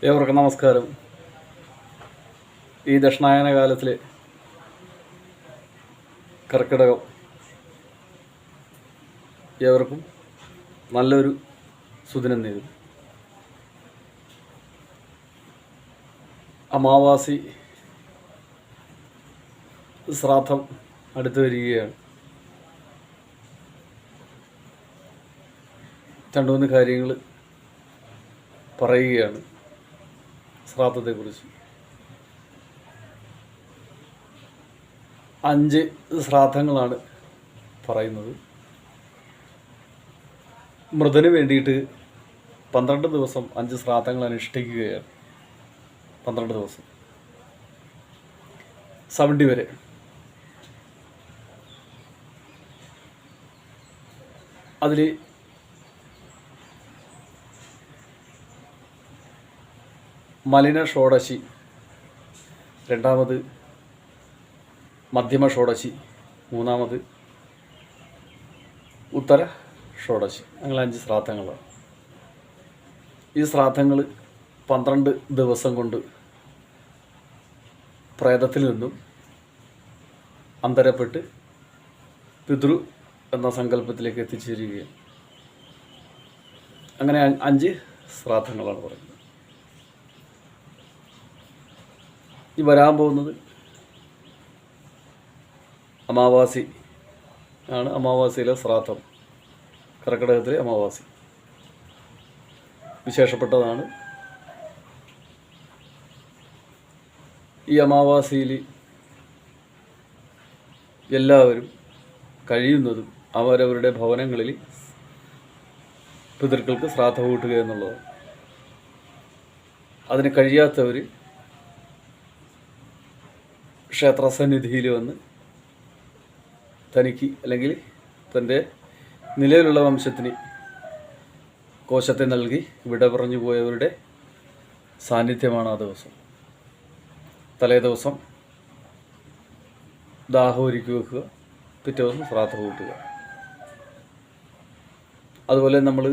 ഏവർക്കും നമസ്കാരം. ഈ ദക്ഷിണായന കാലത്തിലെ കർക്കിടകം ഏവർക്കും നല്ലൊരു സുദിനം നേരും. അമാവാസി ശ്രാദ്ധം അടുത്തു വരികയാണ്. രണ്ട് മൂന്ന് കാര്യങ്ങൾ പറയുകയാണ് ശ്രാദ്ധത്തെക്കുറിച്ച്. 5 ശ്രാദ്ധങ്ങളാണ് പറയുന്നത്. മൃതന് വേണ്ടിയിട്ട് 12 ദിവസം 5 ശ്രാദ്ധങ്ങൾ അനുഷ്ഠിക്കുകയാണ്. 12 ദിവസം 70 വരെ. അതിൽ മലിന ഷോഡശി, രണ്ടാമത് മധ്യമ ഷോഡശി, മൂന്നാമത് ഉത്തര ഷോഡശി. അങ്ങനെ 5 ശ്രാദ്ധങ്ങളാണ്. ഈ ശ്രാദ്ധങ്ങൾ 12 ദിവസം കൊണ്ട് പ്രേതത്തിൽ നിന്നും അന്തരപ്പെട്ട് പിതൃ എന്ന സങ്കല്പത്തിലേക്ക് എത്തിച്ചേരുകയാണ്. അങ്ങനെ 5 ശ്രാദ്ധങ്ങളാണ് പറയുന്നത്. ഈ വരാൻ പോകുന്നത് അമാവാസി ആണ്. അമാവാസിയിലെ ശ്രാദ്ധം, കർക്കിടകത്തിലെ അമാവാസി വിശേഷപ്പെട്ടതാണ്. ഈ അമാവാസിയിൽ എല്ലാവരും കഴിയുന്നതും അവരവരുടെ ഭവനങ്ങളിൽ പിതൃക്കൾക്ക് ശ്രാദ്ധം കൂട്ടുക എന്നുള്ളതാണ്. അതിന് കഴിയാത്തവർ ക്ഷേത്രസന്നിധിയിൽ വന്ന് തനിക്ക് അല്ലെങ്കിൽ തൻ്റെ നിലവിലുള്ള വംശത്തിന് കോശത്തെ നൽകി വിട പറഞ്ഞു പോയവരുടെ സാന്നിധ്യമാണ് ആ ദിവസം. തലേ ദിവസം ദാഹം ഒരുക്കി വെക്കുക, പിറ്റേ ദിവസം ശ്രാദ്ധം കൂട്ടുക. അതുപോലെ നമ്മൾ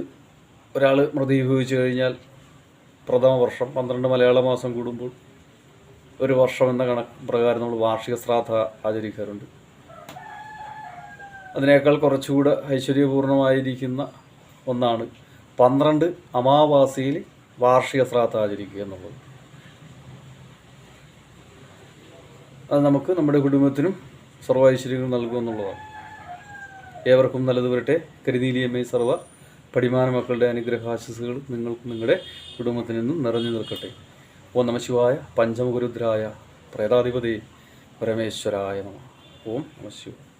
ഒരാൾ മൃതീഭവിച്ചു കഴിഞ്ഞാൽ പ്രഥമ വർഷം 12 മലയാള മാസം കൂടുമ്പോൾ ഒരു വർഷം എന്ന കണക്ക് പ്രകാരം നമ്മൾ വാർഷിക ശ്രാദ്ധ ആചരിക്കാറുണ്ട്. അതിനേക്കാൾ കുറച്ചുകൂടെ ഐശ്വര്യപൂർണമായിരിക്കുന്ന ഒന്നാണ് 12 അമാവാസിയിൽ വാർഷിക ശ്രാദ്ധ ആചരിക്കുക എന്നുള്ളത്. അത് നമുക്ക് നമ്മുടെ കുടുംബത്തിനും സർവ്വ ഐശ്വര്യങ്ങൾ നൽകുമെന്നുള്ളതാണ്. ഏവർക്കും നല്ലത് വരട്ടെ. കരിനീലിയമ്മേ സർവ്വ പടിമാന മക്കളുടെ അനുഗ്രഹാശിസുകൾ നിങ്ങൾക്കും നിങ്ങളുടെ കുടുംബത്തിൽ നിന്നും നിറഞ്ഞു നിൽക്കട്ടെ. ഓം നമഃ ശിവായ. പഞ്ചമുഖരുദ്രായ പ്രേതാധിപതി പരമേശ്വരായ നമഃ. ഓം നമഃ ശിവായ.